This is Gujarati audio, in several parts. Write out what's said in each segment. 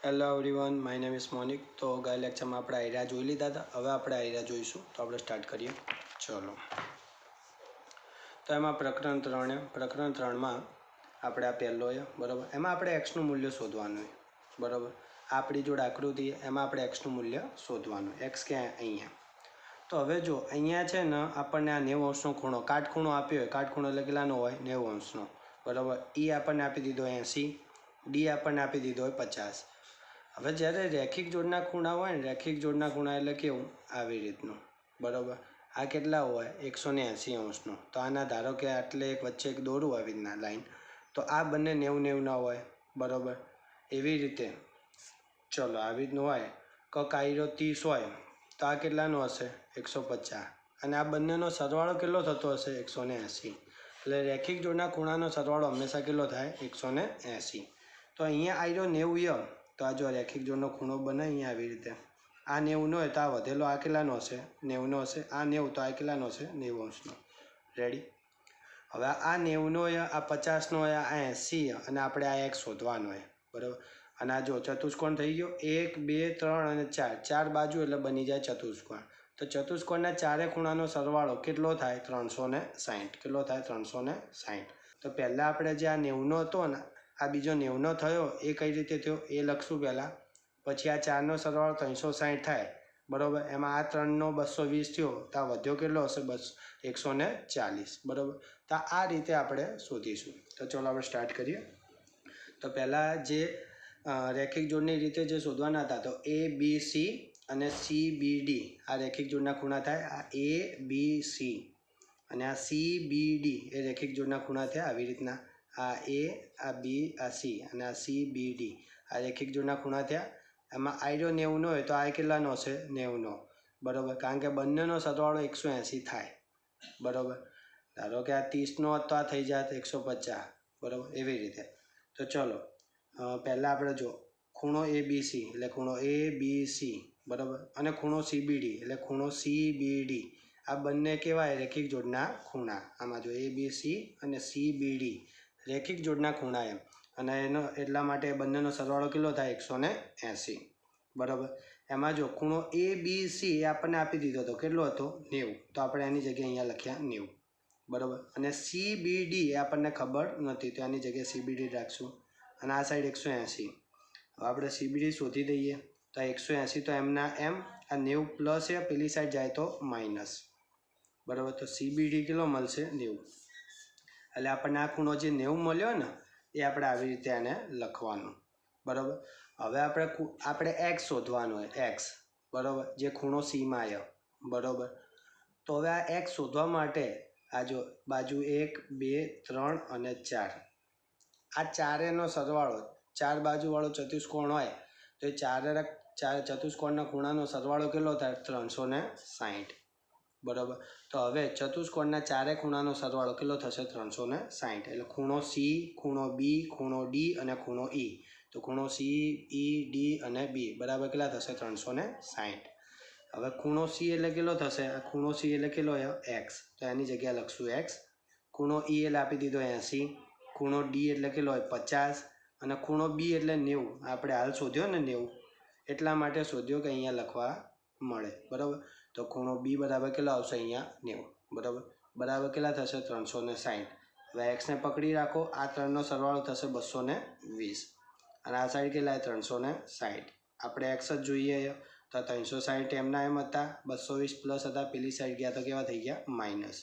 Hello everyone, my name is Monik. તો ગયા લેક્ચરમાં આપણે આયરા જોઈ લીધા હતા. હવે આપણે આયરા જોઈશું. તો આપણે સ્ટાર્ટ કરીએ. ચલો, તો એમાં પ્રકરણ 3માં આપણે આ પહેલો બરાબર. એમાં આપણે એક્સનું મૂલ્ય શોધવાનું બરાબર. આપણી જોડે આકૃતિ એમાં આપણે એક્સનું મૂલ્ય શોધવાનું. એક્સ ક્યાં? અહીંયા. તો હવે જો અહીંયા છે ને આપણને આ 90 અંશનો ખૂણો કાટખૂણો આપ્યો હોય. કાટખૂણો એટલે કેટલાનો હોય? 90 અંશનો બરાબર. ઈ આપણને આપી દીધો 80, ડી આપણને આપી દીધો હોય 50. હવે જ્યારે રેખિક જોડના ખૂણા હોય ને, રેખિક જોડના ખૂણા એટલે કેવું? આવી રીતનું બરાબર. આ કેટલા હોય? 180 અંશનો. તો આના ધારો કે આટલે એક વચ્ચે એક દોરું આવી રીતના લાઈન, તો આ બંને 90-90 ના હોય બરાબર. એવી રીતે ચલો આવી રીતનું હોય. કાયરો 30 હોય તો આ કેટલાનો હશે? 150. અને આ બંનેનો સરવાળો કેટલો થતો હશે? 180. એટલે રેખિક જોડના ખૂણાનો સરવાળો હંમેશા કેટલો થાય? 180. તો અહીંયા આયરો 90 તો આ જો રેખિક જોડનો ખૂણો બને અહીંયા આવી રીતે. આ 90 હોય તો આ વધેલો આ કેટલાનો હશે? 90 હશે. આ 90 તો આ કેટલાનો હશે? 90 અંશનો. રેડી? હવે આ 90 હોય, આ 50નો હોય, આ 80 અને આપણે આ એક શોધવાનો હોય બરાબર. અને આ જો ચતુષ્કોણ થઈ ગયો. 1, 2, 3 અને 4. 4 બાજુ એટલે બની જાય ચતુષ્કોણ. તો ચતુષ્કોણના ચારે ખૂણાનો સરવાળો કેટલો થાય? 360. કેટલો થાય? 360. તો પહેલાં આપણે જે આ 90નો હતો ને, આ બીજો 90નો થયો એ કઈ રીતે થયો એ લખશું પહેલાં. પછી આ 4નો સરવાળો 360 થાય બરાબર. એમાં આ 3નો 220 થયો તો આ વધ્યો કેટલો હશે? 140 બરાબર. તો આ રીતે આપણે શોધીશું. તો ચાલો આપણે સ્ટાર્ટ કરીએ. તો પહેલાં જે રેખિક જોડની રીતે જે શોધવાના હતા, તો એ બી સી અને સી બી ડી આ રેખિક જોડના ખૂણા થાય. આ એ બી સી અને આ સી બી ડી એ રેખિક જોડના ખૂણા થયા આવી રીતના. આ એ, આ બી, આ સી અને આ સી બી ડી આ રેખિક જોડના ખૂણા થયા. એમાં આયરો 90 હોય તો આ કેટલાનો હશે? 90 બરાબર. કારણ કે બંનેનો સરવાળો 180 થાય બરાબર. ધારો કે આ 30નો તો આ થઈ જાય 150 બરાબર. એવી રીતે. તો ચલો પહેલાં આપણે જો ખૂણો એ બી સી એટલે ખૂણો એ બી સી બરાબર. અને ખૂણો સી બી ડી એટલે ખૂણો સી બી ડી આ બંને કેવાય? રેખિક જોડના ખૂણા. આમાં જો એ બી સી અને સી બી ડી રેખિક જોડના ખૂણા એમ. અને એનો એટલા માટે બંનેનો સરવાળો કેટલો થાય? 180 બરાબર. એમાં જો ખૂણો એ બી સી એ આપણને આપી દીધો હતો. કેટલો હતો? 90. તો આપણે એની જગ્યાએ અહીંયા લખ્યા 90 બરાબર. અને સી બી ડી એ આપણને ખબર નથી તો એની જગ્યાએ સી બી ડી રાખશું. અને આ સાઈડ 180. હવે આપણે સી બી ડી શોધી દઈએ. તો 180 તો એમના એમ. આ 90 પ્લસ એ પેલી સાઈડ જાય તો માઇનસ બરાબર. તો સી બી ડી કેટલો મળશે? 90. એટલે આપણને આ ખૂણો જે 90 મળ્યો ને એ આપણે આવી રીતે આને લખવાનું બરાબર. હવે આપણે એક્સ શોધવાનું હોય. એક્સ બરાબર, જે ખૂણો સીમાં આવ્યો બરાબર. તો હવે આ એક્સ શોધવા માટે આ જો બાજુ 1, 2, 3 અને 4 આ ચારેનો સરવાળો, 4 બાજુવાળો ચતુષ્કોણ હોય તો એ ચાર ચતુષ્કોણના ખૂણાનો સરવાળો કેટલો થાય? 360 બરાબર. તો હવે ચતુષ્કોણના ચારે ખૂણાનો સરવાળો કેટલો થશે? 360. એટલે ખૂણો સી, ખૂણો બી, ખૂણો ડી અને ખૂણો ઈ. તો ખૂણો સી, ઈ, ડી અને બી બરાબર કેટલા થશે? 360. હવે ખૂણો સી એટલે કેટલો થશે? આ ખૂણો સી એટલે કેટલો? એક્સ. તો એની જગ્યાએ લખશું એક્સ. ખૂણો ઈ એટલે આપી દીધો 80. ખૂણો ડી એટલે કેટલો હોય? 50. અને ખૂણો બી એટલે 90. આપણે હાલ શોધ્યો ને 90 એટલા માટે શોધ્યો કે અહીંયા લખવા મળે બરાબર. તો ખૂણો બી બરાબર કેટલો આવશે? અહીંયા 90 બરાબર. બરાબર કેટલા થશે? 360. હવે એક્સને પકડી રાખો. આ 3નો સરવાળો થશે 220 અને આ સાઈડ કેટલા? 360. આપણે એક્સ જ જોઈએ તો 360 એમના એમ હતા. 220 પ્લસ હતા. પેલી સાઈડ ગયા તો કેવા થઈ ગયા? માઇનસ.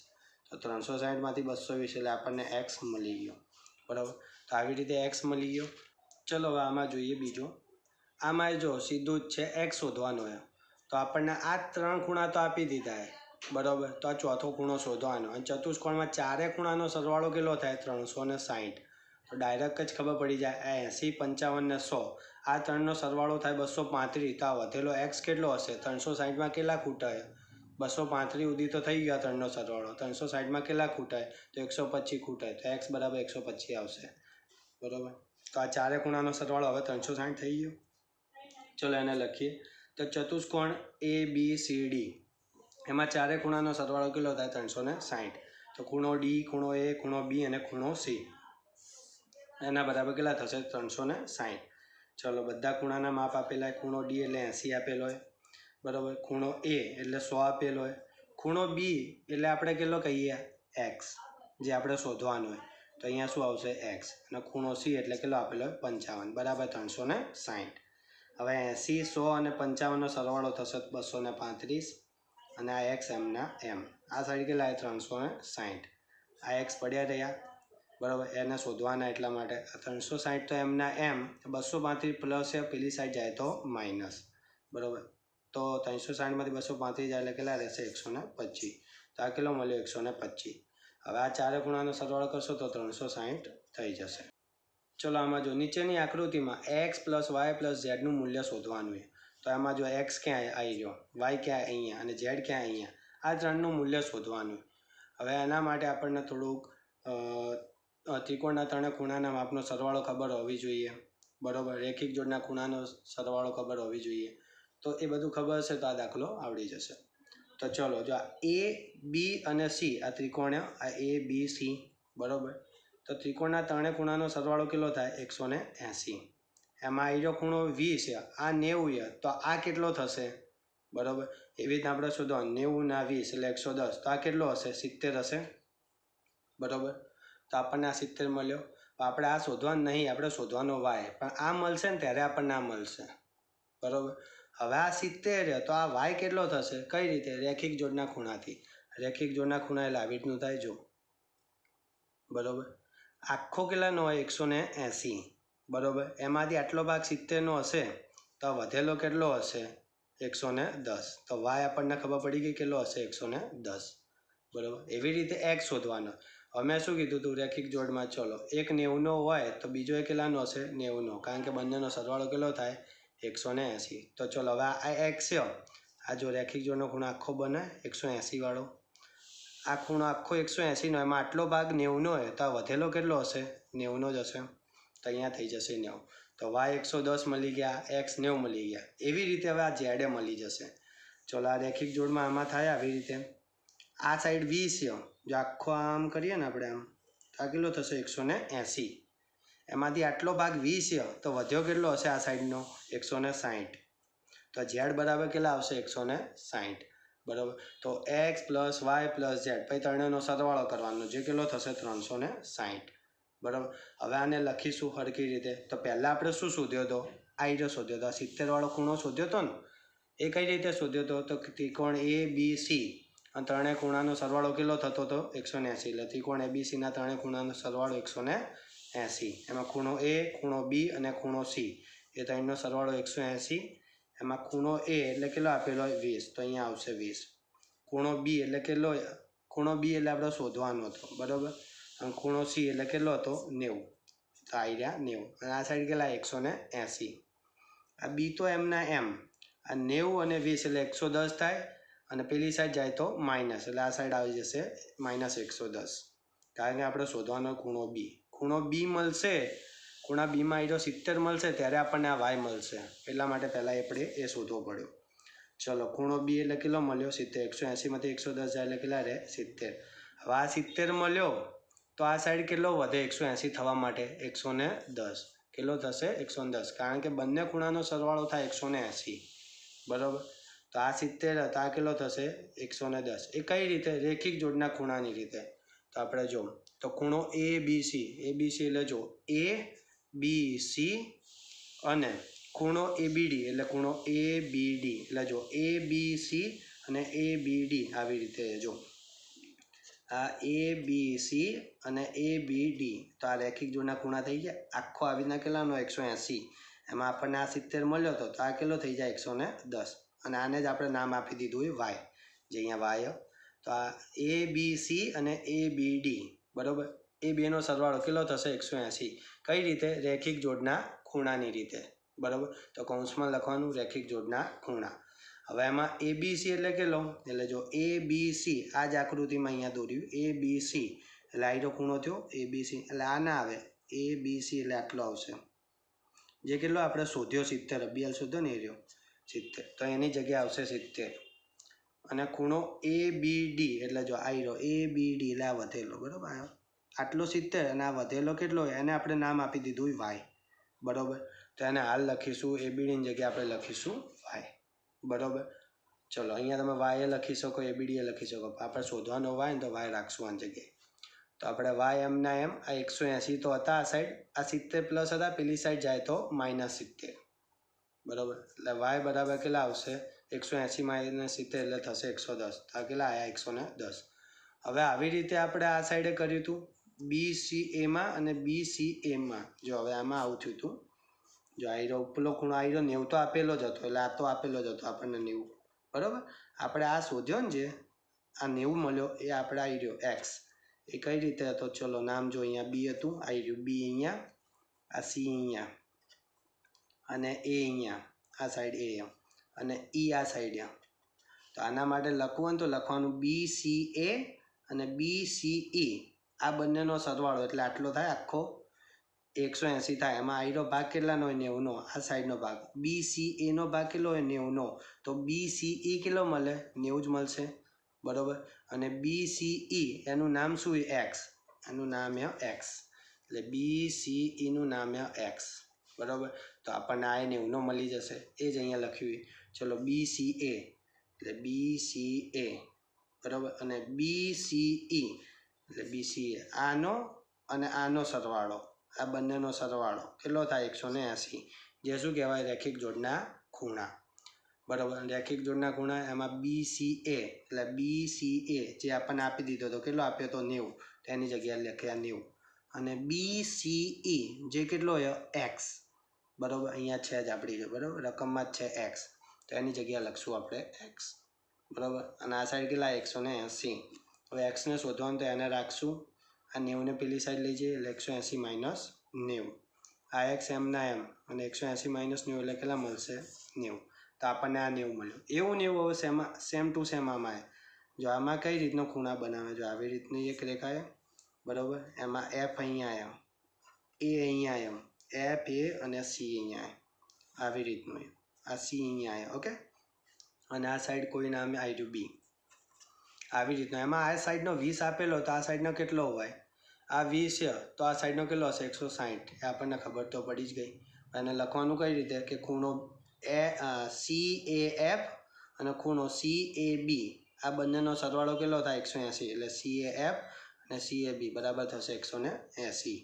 તો 360માંથી 220 એટલે આપણને એક્સ મળી ગયો બરાબર. તો આવી રીતે એક્સ મળી ગયો. ચલો હવે આમાં જોઈએ બીજું. આમાં જો સીધું જ છે એક્સ શોધવાનો હોય તો આપણને આ 3 ખૂણા તો આપી દીધા બરાબર. તો આ ચોથો ખૂણો શોધવાનો. અને ચતુષ્કોણમાં ચારે ખૂણાનો સરવાળો કેટલો થાય? 360. તો ડાયરેક્ટ જ ખબર પડી જાય. આ 80, 55 ને 100 આ 3નો સરવાળો થાય 235. તો આ વધેલો એક્સ કેટલો હશે? 360માં કેટલા ખૂટા? 235 સુધી તો થઈ ગયા 3નો સરવાળો. 360માં કેટલા ખૂટાય? તો 125 ખૂટાય. તો એક્સ બરાબર 125 આવશે બરાબર. તો આ ચારે ખૂણાનો સરવાળો હવે 360 થઈ ગયો. ચલો એને લખીએ. તો ચતુષ્કોણ એ બી સી ડી એમાં ચારે ખૂણાનો સરવાળો કેટલો થાય? 360. તો ખૂણો ડી, ખૂણો એ, ખૂણો બી અને ખૂણો સી એના બરાબર કેટલા થશે? 360. ચલો બધા ખૂણાના માપ આપેલા હોય. ખૂણો ડી એટલે 80 આપેલો હોય, બરાબર. ખૂણો એ એટલે 100 આપેલો હોય. ખૂણો બી એટલે આપણે કેટલો કહીએ, એક્સ, જે આપણે શોધવાનો હોય. તો અહીંયા શું આવશે, એક્સ. અને ખૂણો સી એટલે કેટલો આપેલો હોય, 55, બરાબર 360. હવે 80, 100 અને 55નો સરવાળો થશે 235. અને આ એક્સ એમના એમ. આ સાઈડ કેટલા 360. આ એક્સ પડ્યા રહ્યા, બરાબર. એને શોધવાના એટલા માટે 360 તો એમના એમ. 235 પ્લસ પેલી સાઈડ જાય તો માઇનસ, બરાબર. તો 360માંથી 235 જાય એટલે કેટલા રહેશે, 125. તો આ કેટલો મળ્યો, 125. હવે આ ચારે ખૂણાનો સરવાળો કરશો તો 360 થઈ જશે. ચલો આમાં જો નીચેની આકૃતિમાં એક્સ પ્લસ વાય પ્લસ ઝેડનું મૂલ્ય શોધવાનું છે. તો આમાં જો એક્સ ક્યાં આવી ગયો, વાય ક્યાં અહીંયા અને ઝેડ ક્યાં અહીંયા, આ ત્રણનું મૂલ્ય શોધવાનું. હવે એના માટે આપણને થોડુંક ત્રિકોણના ત્રણે ખૂણાના માપનો સરવાળો ખબર હોવી જોઈએ, બરાબર. રેખિક જોડના ખૂણાનો સરવાળો ખબર હોવી જોઈએ. તો એ બધું ખબર હશે તો આ દાખલો આવડી જશે. તો ચલો જો આ એ બી અને સી આ ત્રિકોણ, આ એ બી સી, બરાબર. તો ત્રિકોણના ત્રણે ખૂણાનો સરવાળો કેટલો થાય, 180. એમાં આઈરો ખૂણો 20 છે, આ 90 છે, તો આ કેટલો થશે, બરાબર. એવી રીતના આપણે શોધો 90 ના 20 એટલે 110. તો આ કેટલો હશે, 70 હશે, બરાબર. તો આપણને આ 70 મળ્યો. આપણે આ શોધવાનું નહીં, આપણે શોધવાનો વાય. પણ આ મળશે ને ત્યારે આપણને આ મળશે, બરાબર. હવે આ 70 તો આ વાય કેટલો થશે, કઈ રીતે, રેખિક જોડના ખૂણાથી. રેખિક જોડના ખૂણા એટલે આવી રીતનું થાય, જો, બરાબર. આખો કેટલાનો હોય, 180, બરાબર. એમાંથી આટલો ભાગ 70નો હશે તો વધેલો કેટલો હશે, 110. તો વાય આપણને ખબર પડી ગઈ કેટલો હશે, 110, બરાબર. એવી રીતે એક્સ શોધવાનો. અમે શું કીધું હતું રેખિક જોડમાં, ચલો એક 90નો હોય તો બીજો એક કેટલાનો હશે, 90નો, કારણ કે બંનેનો સરવાળો કેટલો થાય, 180. તો ચલો હવે આ એક્સ છે, આ જો રેખિક જોડનો ખૂણો આખો બને 180 વાળો, આ ખૂણો આખો 180નો, એમાં આટલો ભાગ 90નો હોય તો આ વધેલો કેટલો હશે, 90નો જ હશે. તો અહીંયા થઈ જશે 90. તો વાય 110 મળી ગયા, એક્સ 90 મળી ગયા. એવી રીતે હવે આ ઝેડે મળી જશે. ચલો આ રેખિક જોડમાં આમાં થાય આવી રીતે. આ સાઈડ 20 છે, જો આખો આમ કરીએ ને આપણે આમ, આ કેટલો થશે, 180. એમાંથી આટલો ભાગ 20 છે તો વધ્યો કેટલો હશે આ સાઈડનો, 160. તો ઝેડ બરાબર કેટલા આવશે, 160, બરાબર. તો X plus Y plus Z, પછી ત્રણેયનો સરવાળો કરવાનો, જે કેટલો થશે, 360, બરાબર. હવે આને લખીશું સરખી રીતે. તો પહેલાં આપણે શું શોધ્યો હતો, આઈરો શોધ્યો હતો, 70 વાળો ખૂણો શોધ્યો હતો ને. એ કઈ રીતે શોધ્યો હતો, તો ત્રિકોણ એ બી સી અને ત્રણેય ખૂણાનો સરવાળો કેટલો થતો હતો, 180. એટલે ત્રિકોણ એબીસીના ત્રણેય ખૂણાનો સરવાળો 180. એમાં ખૂણો એ, ખૂણો બી અને ખૂણો સી, એ ત્રણનો સરવાળો 180. એમાં ખૂણો એ એટલે કેટલો આપેલો હોય, 20. તો અહીંયા આવશે 20. ખૂણો બી એટલે કેટલો, ખૂણો બી એટલે આપણે શોધવાનો હતો, બરાબર. અને ખૂણો સી એટલે કેટલો હતો, 90. તો આવી રહ્યા 90. અને આ સાઈડ કેટલા, 180. આ બી તો એમના એમ. આ 90 અને 20 એટલે 110 થાય. અને પેલી સાઈડ જાય તો માઇનસ, એટલે આ સાઈડ આવી જશે -110. કારણ કે આપણે શોધવાનો ખૂણો બી. ખૂણો બી મળશે, ખૂણા બીમાં આવીને 70 મળશે ત્યારે આપણને આ વાય મળશે. એટલા માટે પહેલાં આપણે એ શોધવો પડ્યો. ચલો ખૂણો બી એટલે કેટલો મળ્યો, 70. 180માંથી 110 જાય એટલે કેટલા રહે, 70. હવે આ 70 મળ્યો તો આ સાઈડ કેટલો વધે 180 થવા માટે, 110. કેટલો થશે, 110. કારણ કે બંને ખૂણાનો સરવાળો થાય 180, બરાબર. તો આ 70 તો આ કેટલો થશે, 110. એ કઈ રીતે, રેખિક જોડના ખૂણાની રીતે. તો આપણે જો, તો ખૂણો એ બી સી, એ બી સી એટલે જો એ બી સી, અને ખૂણો એ બી ડી એટલે ખૂણો એ બી ડી, એટલે જો એ બી સી અને એ બી ડી, આવી રીતે જો આ એ બી સી અને એ બી ડી. તો આ રેખિક જોડના ખૂણા થઈ ગયા. આખો આવીના કેટલાનો, 180. એમાં આપણને આ 70 મળ્યો હતો તો આ કેટલો થઈ જાય, 110. અને આને જ આપણે નામ આપી દીધું હોય વાય, જે અહીંયા વાય. તો આ એ બી સી અને એ બી ડી, બરાબર. એ બેનો સરવાળો કેટલો થશે, 180. કઈ રીતે, રેખિક જોડના ખૂણાની રીતે, બરાબર. તો કૌંસમાં લખવાનું રેખિક જોડના ખૂણા. હવે એમાં એ બી સી એટલે કેટલો, એટલે જો એ બી સી, આ જ આકૃતિમાં અહીંયા દોર્યું એ બી સી, એટલે આનો ખૂણો થયો એ બી સી. એટલે આ ના આવે, એ બી સી એટલે આટલો આવશે, જે કેટલો આપણે શોધ્યો 70, અભિયાલ શોધ્યો ને એ રહ્યો 70. તો એની જગ્યાએ આવશે 70. અને ખૂણો એ બી ડી એટલે જો આયરો એ બી ડી એટલે આ વધેલો, બરાબર. આટલો 70 અને આ વધેલો કેટલો, એને આપણે નામ આપી દીધું વાય, બરાબર. તો તો એને હાલ લખીશું એબીડીની જગ્યાએ આપણે લખીશું વાય, બરાબર. ચલો અહીંયા તમે વાય લખી શકો, એબીડી લખી શકો. આપણે શોધવાનો વાય ને તો વાય રાખશું આ જગ્યાએ. તો આપણે વાય એમના એમ આ 180 તો હતા આ સાઈડ, આ 70 પ્લસ હતા, પેલી સાઈડ જાય તો -70, બરાબર. એટલે વાય બરાબર કેટલા આવશે? 180 - 70 એટલે થશે 110. તો આ કેટલા આવ્યા? 110. હવે આવી રીતે આપણે આ સાઈડે કર્યું હતું BCAમાં અને BCAમાં. જો હવે આમાં આવું થયું હતું. જો આયરો ઉપલો ખૂણો આયરો 90 તો આપેલો જ હતો, એટલે આ તો આપેલો જ હતો આપણને 90, બરાબર. આપણે આ શોધ્યો ને જે આ 90 મળ્યો એ આપણે આયરો x. એ કઈ રીતે હતો? ચલો નામ જો અહીંયા બી હતું, આયરું બી અહીંયા, આ સી અહીંયા અને એ અહીંયા, આ સાઈડ એ અને ઈ આ સાઈડ. તો આના માટે લખવું હોય ને તો લખવાનું BCA અને BCE, આ બંનેનો સરવાળો એટલે આટલો થાય, આખો 180 થાય. એમાં આયરો ભાગ કેટલાનો હોય? 90નો. આ સાઈડનો ભાગ. BCA નો ભાગ કેટલો હોય? 90નો. તો BCE કેટલો મળે? 90 જ મળશે, બરાબર. અને BCE એનું નામ શું છે? x. એનું નામ x, એટલે BCE નું નામ x, બરાબર. તો આપણને આ 90નો મળી જશે, એ જ અહીંયા લખ્યું. ચલો BCA એટલે BCA, બરાબર. અને BCE એટલે BCA, આનો અને આનો સરવાળો, આ બંનેનો સરવાળો કેટલો થાય? 180. જે શું કહેવાય? રેખિક જોડના ખૂણા, બરાબર. રેખિક જોડના ખૂણા એમાં BCA એટલે BCA જે આપણને આપી દીધો હતો, કેટલો આપ્યો હતો? 90. તો એની જગ્યાએ લખ્યા 90. અને BCE જે કેટલો હોય? x, બરાબર. અહીંયા છે જ આપણી જો, બરાબર, રકમમાં જ છે x. તો એની જગ્યાએ લખશું આપણે x, બરાબર. અને આ સાઈડ કેટલા? 180. હવે x ને શોધવાનું તો એને રાખશું, આ 90 ને પેલી સાઈડ લઈ જઈએ એટલે 180 - 90. આ x એમના એમ અને 180 - 90 એટલે કેટલા મળશે? 90. તો આપણને આ 90 મળ્યું. એવું 90 હવે સેમ ટુ સેમ આમાં. જો આમાં કઈ રીતનો ખૂણા બનાવે? જો આવી રીતની એક રેખા, બરાબર. એમાં f અહીંયા આવ્યો, એ અહીંયા આવ્યો, f a અને c અહીંયા આવ્યો, આવી રીતનું. આ c અહીંયા આવ્યો, ઓકે. અને આ સાઈડ કોઈ નામે આવ્યું b, આવી રીતના. એમાં આ સાઈડનો 20 આપેલો, તો આ સાઈડનો કેટલો હોય? આ 20 છે તો આ સાઈડનો કેટલો હશે? 160. એ આપણને ખબર તો પડી જ ગઈ. અને લખવાનું કઈ રીતે? કે ખૂણો CAF અને ખૂણો CAB, આ બંનેનો સરવાળો કેટલો થાય? 180. એટલે CAF અને CAB બરાબર થશે 180.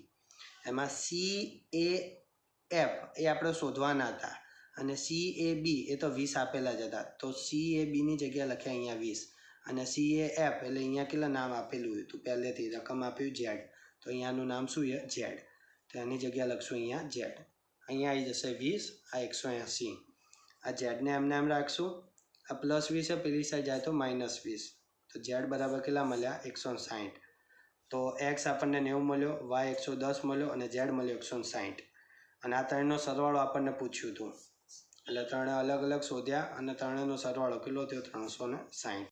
એમાં CAF એ આપણે શોધવાના હતા અને CAB એ તો 20 આપેલા જ હતા. તો CAB ની જગ્યાએ લખ્યા અહીંયા 20 અને CAF એટલે અહીંયા કેટલા નામ આપેલું હતું પહેલેથી, રકમ આપ્યું z. તો અહીંયાનું નામ શું છે? z. તો એની જગ્યાએ લખશું અહીંયા z. અહીંયા આવી જશે 20, આ 180. આ z ને એમને એમ રાખશું, આ +20 છે, પેલી સાઈડ જાય તો -20. તો z બરાબર કેટલા મળ્યા? 160. તો x આપણને 90 મળ્યો, y 110 મળ્યો અને z મળ્યો 160. અને આ ત્રણનો સરવાળો આપણને પૂછ્યું હતું, એટલે ત્રણે અલગ અલગ શોધ્યા અને ત્રણેયનો સરવાળો કેટલો થયો? 360.